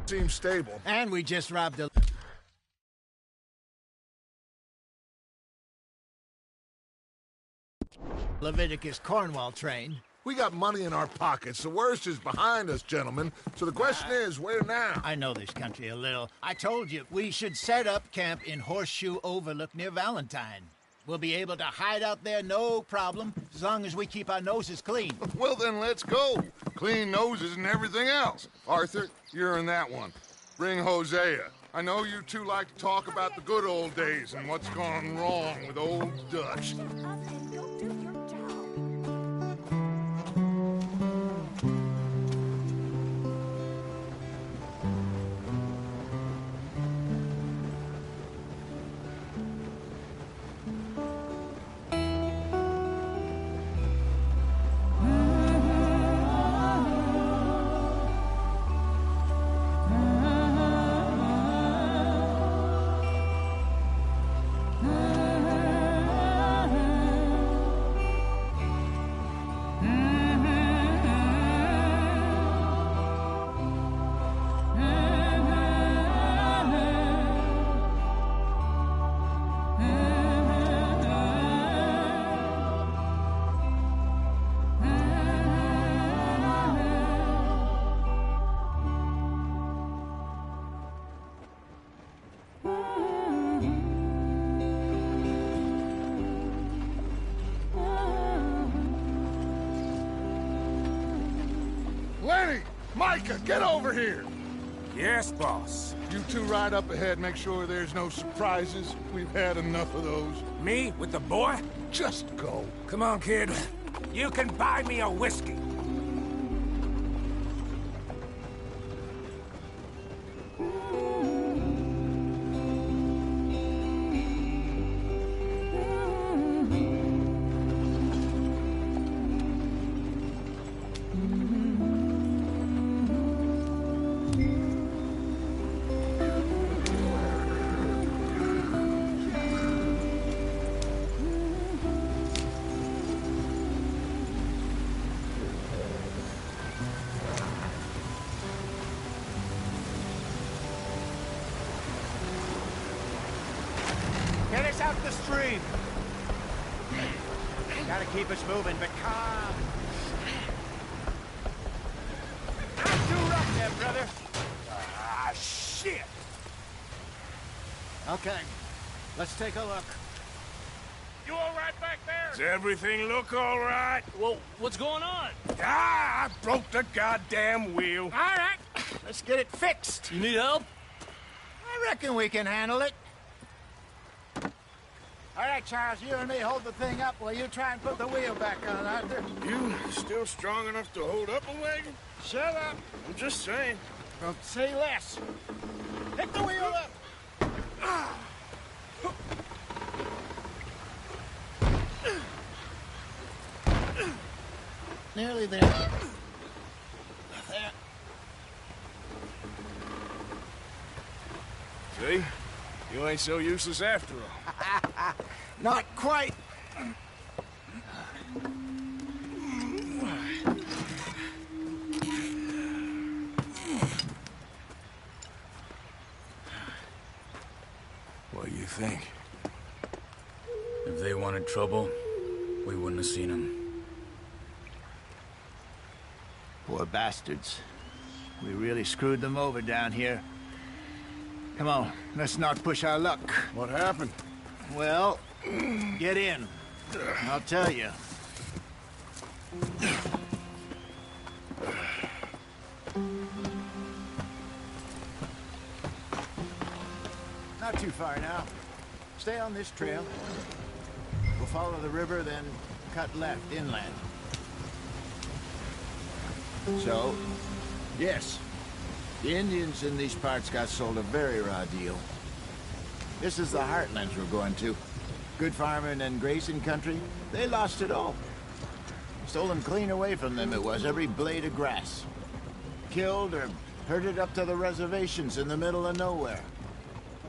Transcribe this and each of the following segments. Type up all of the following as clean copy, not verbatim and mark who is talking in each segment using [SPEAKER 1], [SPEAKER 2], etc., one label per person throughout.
[SPEAKER 1] Seems stable.
[SPEAKER 2] And we just robbed a... Leviticus Cornwall train.
[SPEAKER 1] We got money in our pockets. The worst is behind us, gentlemen. So the question is, where now?
[SPEAKER 2] I know this country a little. I told you, we should set up camp in Horseshoe Overlook near Valentine. We'll be able to hide out there, no problem, as long as we keep our noses clean.
[SPEAKER 3] Well, then let's go. Clean noses and everything else. Arthur, you're in that one. Bring Hosea. I know you two like to talk about the good old days and what's gone wrong with old Dutch. Lenny! Micah, get over here!
[SPEAKER 4] Yes, boss.
[SPEAKER 3] You two ride up ahead, make sure there's no surprises. We've had enough of those.
[SPEAKER 4] Me with the boy?
[SPEAKER 3] Just go.
[SPEAKER 4] Come on, kid. You can buy me a whiskey.
[SPEAKER 2] Get us out the stream. Gotta keep us moving, but calm. Not too rough there, brother.
[SPEAKER 4] Ah, shit!
[SPEAKER 2] Okay, let's take a look.
[SPEAKER 4] You all right back there? Does everything look all right?
[SPEAKER 5] Well, what's going on?
[SPEAKER 4] Ah, I broke the goddamn wheel.
[SPEAKER 2] All right, let's get it fixed.
[SPEAKER 5] You need help?
[SPEAKER 2] I reckon we can handle it. All right, Charles, you and me hold the thing up while you try and put the wheel back on, Arthur.
[SPEAKER 3] You still strong enough to hold up a wagon?
[SPEAKER 2] Shut up.
[SPEAKER 3] I'm just saying.
[SPEAKER 2] Well, say less. Pick the wheel up. Nearly there. There.
[SPEAKER 4] See? You ain't so useless after all.
[SPEAKER 2] Not quite.
[SPEAKER 4] What do you think?
[SPEAKER 5] If they wanted trouble, we wouldn't have seen them.
[SPEAKER 2] Poor bastards. We really screwed them over down here. Come on, let's not push our luck.
[SPEAKER 3] What happened?
[SPEAKER 2] Well, get in. I'll tell you. Not too far now. Stay on this trail. We'll follow the river, then cut left inland. So, yes, the Indians in these parts got sold a very raw deal. This is the heartlands we're going to. Good farming and grazing country, they lost it all. Stolen clean away from them it was, every blade of grass. Killed or herded up to the reservations in the middle of nowhere.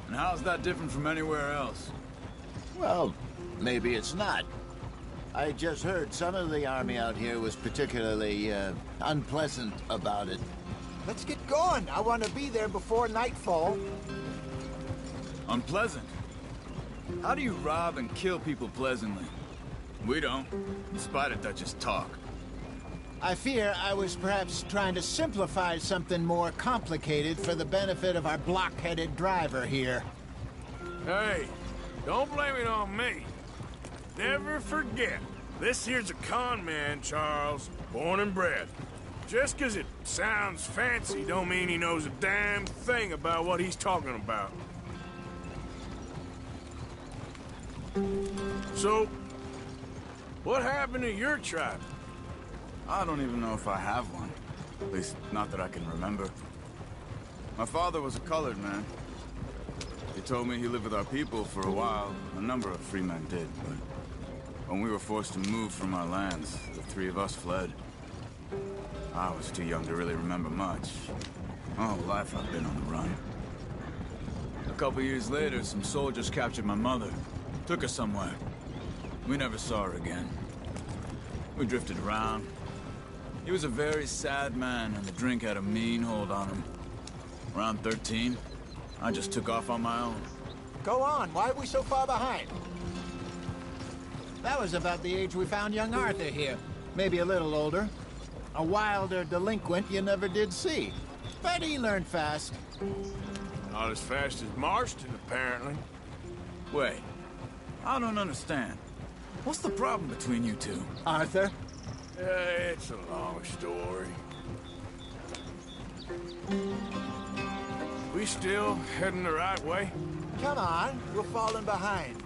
[SPEAKER 5] And how's that different from anywhere else?
[SPEAKER 2] Well, maybe it's not. I just heard some of the army out here was particularly, unpleasant about it.
[SPEAKER 6] Let's get going. I want to be there before nightfall.
[SPEAKER 5] Unpleasant? How do you rob and kill people pleasantly? We don't, in spite of Dutch's talk.
[SPEAKER 2] I fear I was perhaps trying to simplify something more complicated for the benefit of our block-headed driver here.
[SPEAKER 4] Hey, don't blame it on me. Never forget, this here's a con man, Charles, born and bred. Just 'cause it sounds fancy don't mean he knows a damn thing about what he's talking about. So, what happened to your tribe?
[SPEAKER 5] I don't even know if I have one. At least, not that I can remember. My father was a colored man. He told me he lived with our people for a while. A number of free men did, but when we were forced to move from our lands, the three of us fled. I was too young to really remember much. My whole life I've been on the run. A couple years later, some soldiers captured my mother. Took her somewhere. We never saw her again. We drifted around. He was a very sad man, and the drink had a mean hold on him. Around 13, I just took off on my own.
[SPEAKER 6] Go on. Why are we so far behind?
[SPEAKER 2] That was about the age we found young Arthur here. Maybe a little older. A wilder delinquent you never did see. But he learned fast.
[SPEAKER 4] Not as fast as Marston, apparently.
[SPEAKER 5] Wait, I don't understand. What's the problem between you two?
[SPEAKER 2] Arthur?
[SPEAKER 4] It's a long story. We still heading the right way?
[SPEAKER 6] Come on. We're falling behind.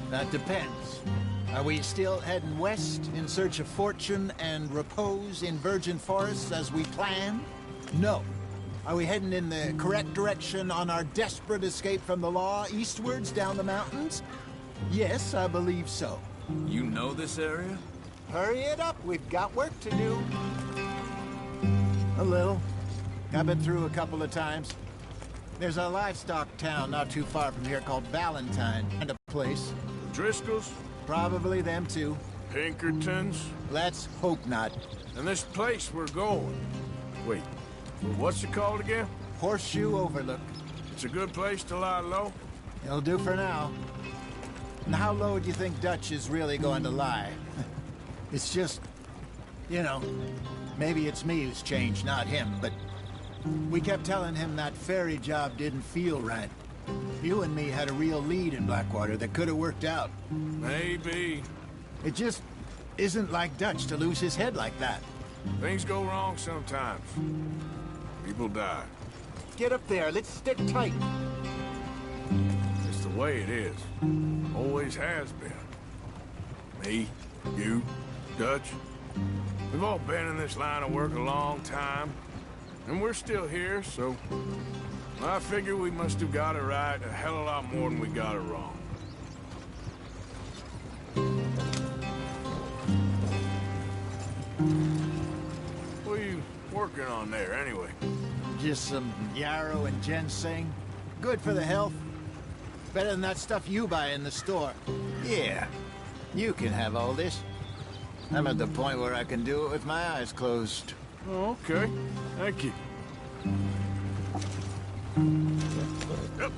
[SPEAKER 2] That depends. Are we still heading west in search of fortune and repose in virgin forests as we planned? No. Are we heading in the correct direction on our desperate escape from the law eastwards down the mountains? Yes, I believe so.
[SPEAKER 5] You know this area?
[SPEAKER 6] Hurry it up. We've got work to do.
[SPEAKER 2] A little. I've been through a couple of times. There's a livestock town not too far from here called Valentine, and a place.
[SPEAKER 4] Driscoll's?
[SPEAKER 2] Probably them too.
[SPEAKER 4] Pinkertons?
[SPEAKER 2] Let's hope not.
[SPEAKER 4] And this place we're going. Wait, what's it called again?
[SPEAKER 2] Horseshoe Overlook.
[SPEAKER 4] It's a good place to lie low?
[SPEAKER 2] It'll do for now. And how low do you think Dutch is really going to lie? It's just, you know, maybe it's me who's changed, not him, but we kept telling him that ferry job didn't feel right. You and me had a real lead in Blackwater that could have worked out.
[SPEAKER 4] Maybe.
[SPEAKER 2] It just isn't like Dutch to lose his head like that.
[SPEAKER 4] Things go wrong sometimes. People die.
[SPEAKER 6] Get up there. Let's stick tight.
[SPEAKER 4] It's the way it is. Always has been. Me, you, Dutch. We've all been in this line of work a long time. And we're still here, so I figure we must have got it right a hell of a lot more than we got it wrong. What are you working on there, anyway?
[SPEAKER 2] Just some yarrow and ginseng. Good for the health. Better than that stuff you buy in the store. Yeah, you can have all this. I'm at the point where I can do it with my eyes closed.
[SPEAKER 4] Oh, okay. Thank you. Yep.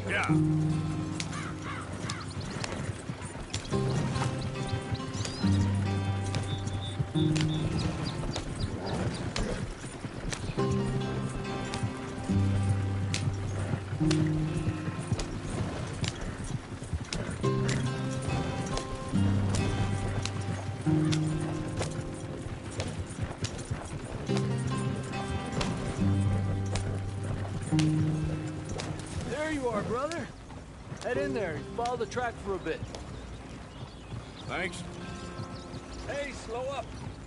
[SPEAKER 4] Yeah.
[SPEAKER 7] There you are, brother. Head in there and follow the track for a bit.
[SPEAKER 4] Thanks.
[SPEAKER 7] Hey, slow up.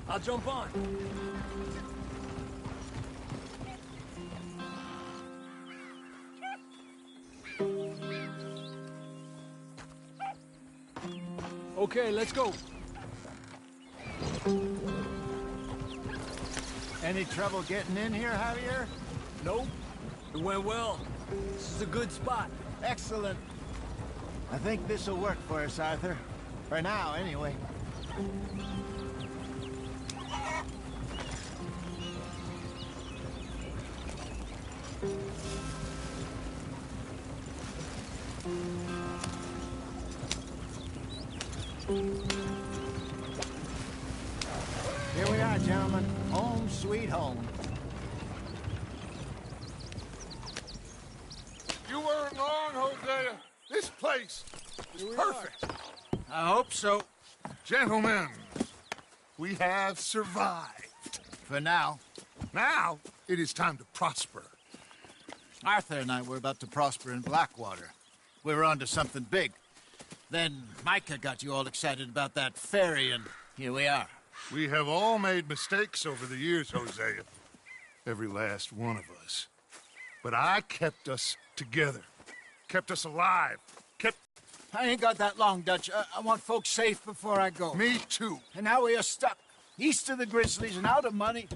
[SPEAKER 7] I'll jump on. Okay, let's go.
[SPEAKER 2] Any trouble getting in here, Javier?
[SPEAKER 7] Nope. It went well. This is a good spot.
[SPEAKER 2] Excellent. I think this'll work for us, Arthur. For now, anyway. Here we are, gentlemen. Home sweet home.
[SPEAKER 3] You weren't wrong, Hosea. This place is perfect.
[SPEAKER 2] I hope so.
[SPEAKER 3] Gentlemen, we have survived.
[SPEAKER 2] For now.
[SPEAKER 3] Now, it is time to prosper.
[SPEAKER 2] Arthur and I were about to prosper in Blackwater. We were onto something big. Then Micah got you all excited about that ferry, and here we are.
[SPEAKER 3] We have all made mistakes over the years, Hosea. Every last one of us. But I kept us together. Kept us alive. Kept...
[SPEAKER 2] I ain't got that long, Dutch. I want folks safe before I go.
[SPEAKER 3] Me too.
[SPEAKER 2] And now we are stuck, east of the Grizzlies and out of money,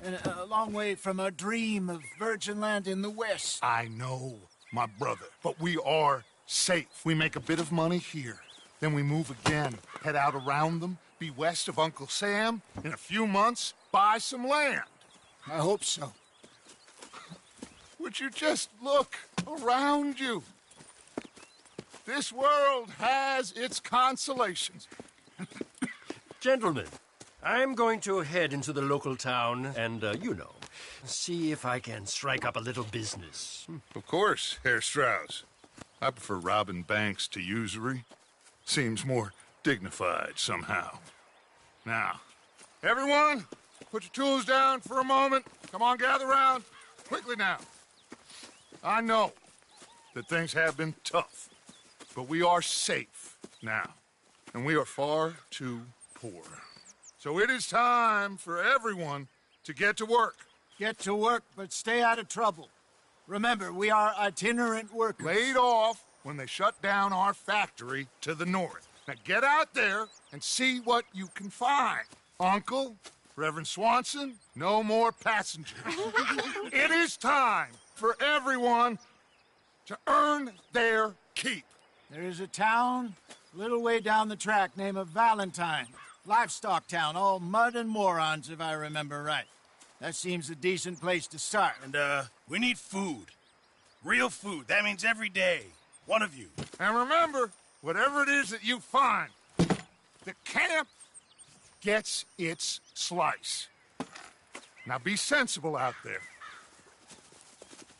[SPEAKER 2] and a long way from our dream of virgin land in the west.
[SPEAKER 3] I know, my brother. But we are safe. We make a bit of money here. Then we move again, head out around them, be west of Uncle Sam. In a few months, buy some land.
[SPEAKER 2] I hope so.
[SPEAKER 3] Would you just look around you? This world has its consolations.
[SPEAKER 8] Gentlemen, I'm going to head into the local town and, see if I can strike up a little business.
[SPEAKER 3] Of course, Herr Strauss. I prefer robbing banks to usury. Seems more dignified somehow. Now, everyone, put your tools down for a moment. Come on, gather round. Quickly now. I know that things have been tough, but we are safe now, and we are far too poor. So it is time for everyone to get to work.
[SPEAKER 2] Get to work, but stay out of trouble. Remember, we are itinerant workers.
[SPEAKER 3] Laid off when they shut down our factory to the north. Now get out there and see what you can find. Uncle, Reverend Swanson, no more passengers. It is time for everyone to earn their keep.
[SPEAKER 2] There is a town a little way down the track named Valentine. Livestock town, all mud and morons, if I remember right. That seems a decent place to start.
[SPEAKER 9] And, we need food. Real food. That means every day. One of you.
[SPEAKER 3] And remember, whatever it is that you find, the camp gets its slice. Now be sensible out there.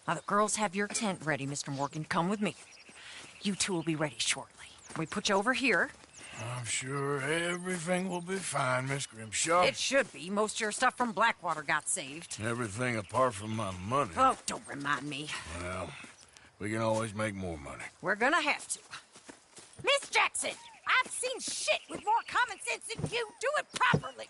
[SPEAKER 10] Now, the girls have your tent ready, Mr. Morgan. Come with me. You two will be ready shortly. We put you over here.
[SPEAKER 4] I'm sure everything will be fine, Miss Grimshaw.
[SPEAKER 10] It should be. Most of your stuff from Blackwater got saved.
[SPEAKER 4] Everything apart from my money.
[SPEAKER 10] Oh, don't remind me.
[SPEAKER 4] Well, we can always make more money.
[SPEAKER 10] We're gonna have to. Miss Jackson, I've seen shit with more common sense than you. Do it properly.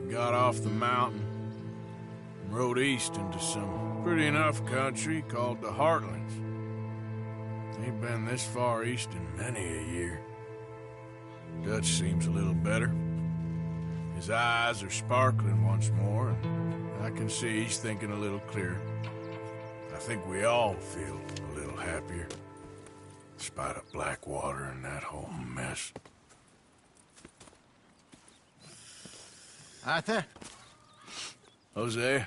[SPEAKER 4] Got off the mountain and rode east into some pretty enough country called the Heartlands. Ain't been this far east in many a year. Dutch seems a little better. His eyes are sparkling once more, and I can see he's thinking a little clearer. I think we all feel a little happier, in spite of Blackwater and that whole mess.
[SPEAKER 2] Arthur?
[SPEAKER 4] Jose?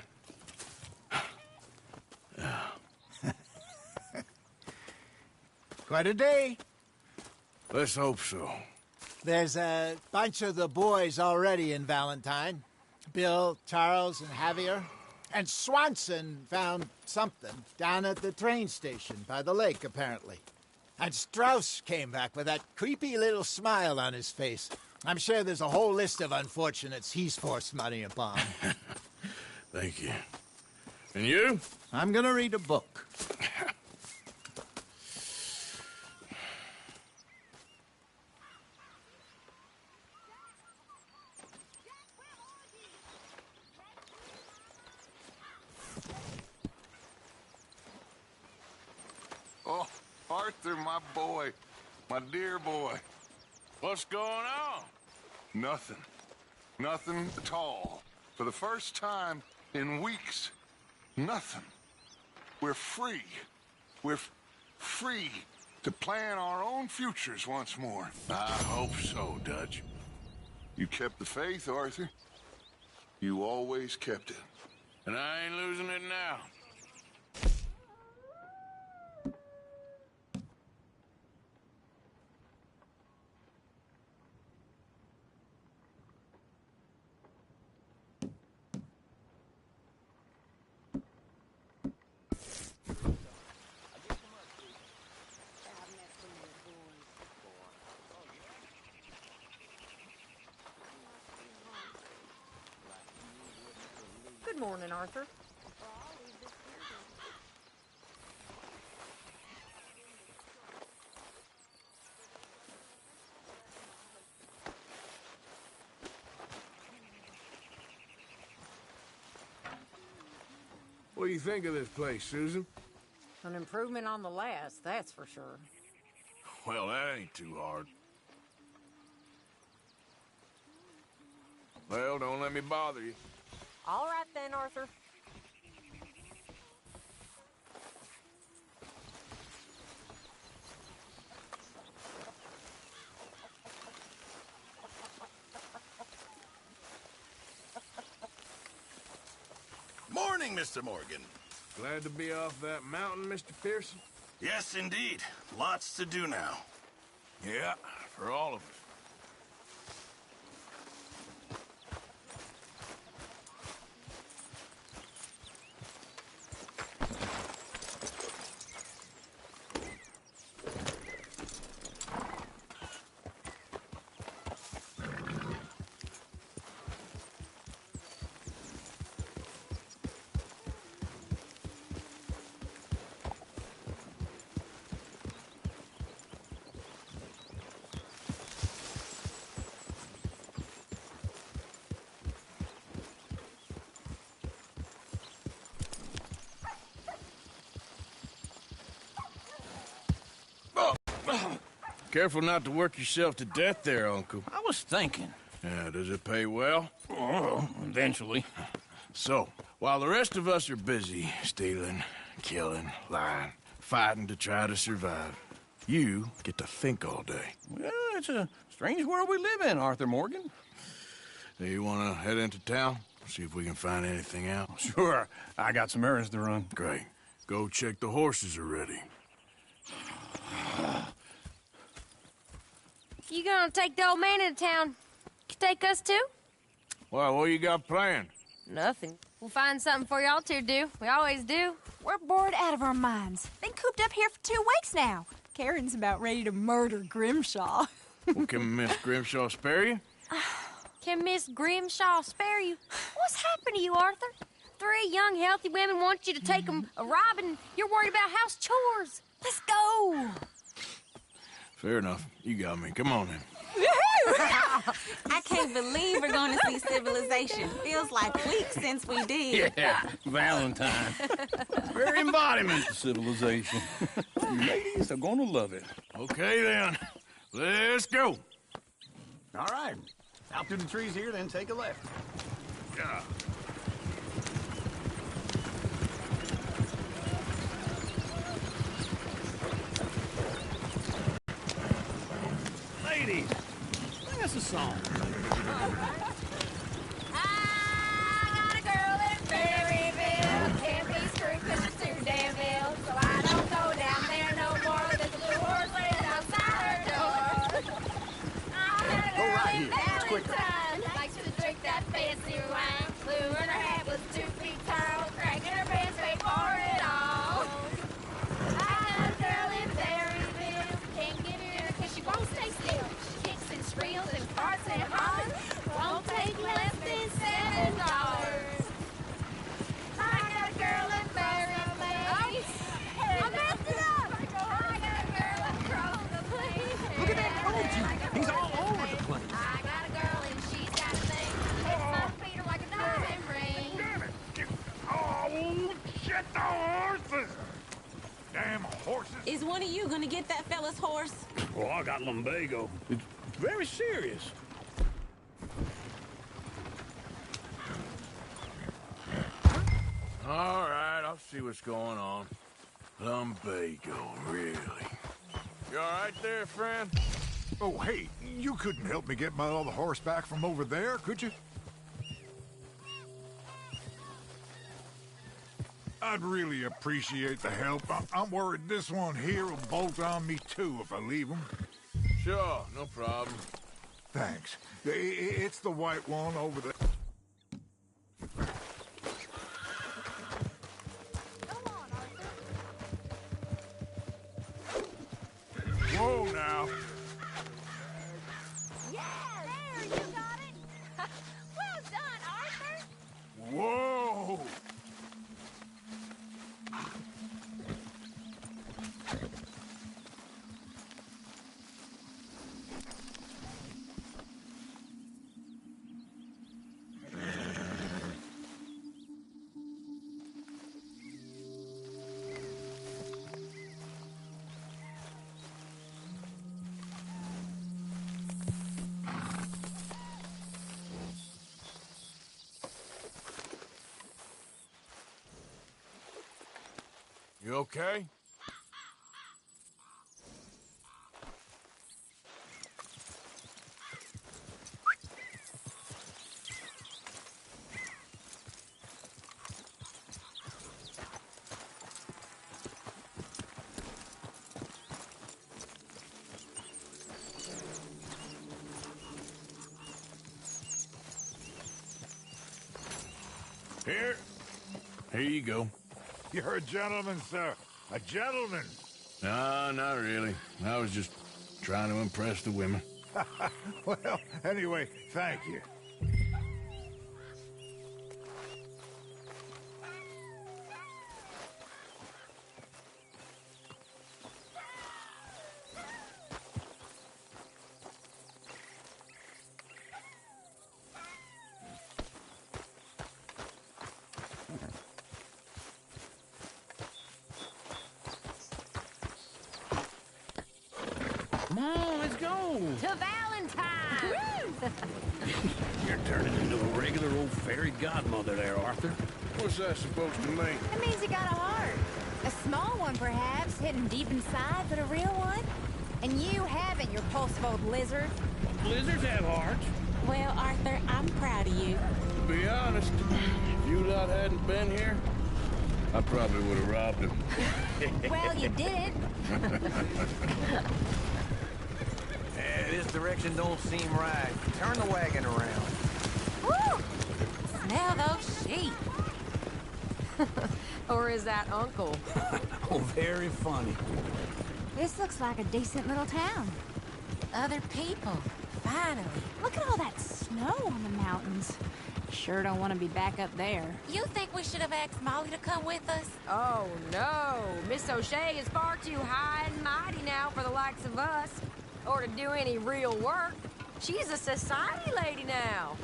[SPEAKER 2] Quite a day.
[SPEAKER 4] Let's hope so.
[SPEAKER 6] There's a bunch of the boys already in Valentine. Bill, Charles, and Javier. And Swanson found something down at the train station by the lake, apparently. And Strauss came back with that creepy little smile on his face. I'm sure there's a whole list of unfortunates he's forced money upon.
[SPEAKER 4] Thank you. And you?
[SPEAKER 2] I'm gonna read a book.
[SPEAKER 3] Oh, Arthur, my boy. My dear boy.
[SPEAKER 4] What's going on?
[SPEAKER 3] Nothing. Nothing at all. For the first time in weeks, nothing. We're free. We're free to plan our own futures once more.
[SPEAKER 4] I hope so, Dutch.
[SPEAKER 3] You kept the faith, Arthur. You always kept it.
[SPEAKER 4] And I ain't losing it now.
[SPEAKER 10] Good morning, Arthur.
[SPEAKER 4] What do you think of this place, Susan?
[SPEAKER 10] An improvement on the last, that's for sure.
[SPEAKER 4] Well, that ain't too hard. Well, don't let me bother you.
[SPEAKER 10] All right then, Arthur.
[SPEAKER 9] Morning, Mr. Morgan.
[SPEAKER 4] Glad to be off that mountain, Mr. Pearson?
[SPEAKER 9] Yes, indeed. Lots to do now.
[SPEAKER 4] Yeah, for all of us. Careful not to work yourself to death there, Uncle.
[SPEAKER 11] I was thinking.
[SPEAKER 4] Yeah, does it pay well?
[SPEAKER 11] Oh, eventually.
[SPEAKER 4] So, while the rest of us are busy stealing, killing, lying, fighting to try to survive, you get to think all day.
[SPEAKER 11] Well, it's a strange world we live in, Arthur Morgan.
[SPEAKER 4] Do you want to head into town? See if we can find anything out?
[SPEAKER 11] Sure. I got some errands to run.
[SPEAKER 4] Great. Go check the horses are ready.
[SPEAKER 12] You gonna take the old man into town? Take us too?
[SPEAKER 4] Well, what you got planned?
[SPEAKER 12] Nothing. We'll find something for y'all to do. We always do.
[SPEAKER 10] We're bored out of our minds. Been cooped up here for 2 weeks now. Karen's about ready to murder Grimshaw.
[SPEAKER 4] Well, can Miss Grimshaw spare you?
[SPEAKER 12] Can Miss Grimshaw spare you? What's happened to you, Arthur? 3 young, healthy women want you to take them a robbing. You're worried about house chores. Let's go.
[SPEAKER 4] Fair enough. You got me. Come on then.
[SPEAKER 13] I can't believe we're going to see civilization. Feels like weeks since we did.
[SPEAKER 11] Yeah, Valentine. Very embodiment of civilization. You ladies are going to love it.
[SPEAKER 4] Okay, then. Let's go.
[SPEAKER 11] All right. Out through the trees here, then take a left.
[SPEAKER 4] Yeah.
[SPEAKER 11] Ladies, sing us a song.
[SPEAKER 12] I got a girl in Berryville. Can't be screwed 'cause she's too damn ill. So I don't go down there no more. There's a blue horse laying outside her door. I got a girl in Valentine. Likes to drink that fancy wine. Blue and her hat was 2 feet tall. Cracking her pants, paid for it all. I got a girl in Berryville. Can't get her 'cause she won't stay still. She kicks and squeals and farts and hollers. Won't take less than $7. I got a girl in Berryville. I messed it up. I got a girl across the place.
[SPEAKER 11] Look at that coach. He's all over the place.
[SPEAKER 12] I got a girl and she's got a thing. Hits my feet like a diamond ring.
[SPEAKER 1] Damn it! Oh, shit, the horses! Damn horses!
[SPEAKER 13] Is one of you going to get that fella's horse?
[SPEAKER 11] Oh, I got lumbago. It's very serious.
[SPEAKER 4] All right, I'll see what's going on. Lumbago, really. You all right there, friend?
[SPEAKER 1] Oh, hey, you couldn't help me get my other horse back from over there, could you? I'd really appreciate the help. I'm worried this one here will bolt on me too if I leave him.
[SPEAKER 4] Sure, no problem.
[SPEAKER 1] Thanks. It's the white one over there. Whoa, now.
[SPEAKER 12] Yeah, there, you got it. Well done, Arthur.
[SPEAKER 1] Whoa!
[SPEAKER 4] You okay? Here you go.
[SPEAKER 1] You're a gentleman, sir. A gentleman.
[SPEAKER 4] No, not really. I was just trying to impress the women.
[SPEAKER 1] Well, anyway, thank you.
[SPEAKER 11] Come on, let's go.
[SPEAKER 12] To Valentine!
[SPEAKER 11] You're turning into a regular old fairy godmother there, Arthur.
[SPEAKER 4] What's that supposed to mean?
[SPEAKER 12] It means you got a heart. A small one, perhaps, hidden deep inside, but a real one. And you haven't, you repulsive old lizard.
[SPEAKER 11] Lizards have hearts.
[SPEAKER 13] Well, Arthur, I'm proud of you.
[SPEAKER 4] To be honest, if you lot hadn't been here, I probably would have robbed him.
[SPEAKER 12] Well, you did.
[SPEAKER 14] This direction don't seem right. Turn the wagon around.
[SPEAKER 12] Woo!
[SPEAKER 10] Smell those sheep.
[SPEAKER 12] Or is that Uncle?
[SPEAKER 11] Oh, very funny.
[SPEAKER 12] This looks like a decent little town.
[SPEAKER 10] Other people. Finally.
[SPEAKER 12] Look at all that snow on the mountains. Sure don't want to be back up there.
[SPEAKER 10] You think we should have asked Molly to come with us?
[SPEAKER 12] Oh, no. Miss O'Shea is far too high and mighty now for the likes of us. Or to do any real work. She's a society lady now.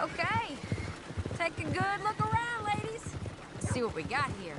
[SPEAKER 12] Okay. Take a good look around, ladies. See what we got here.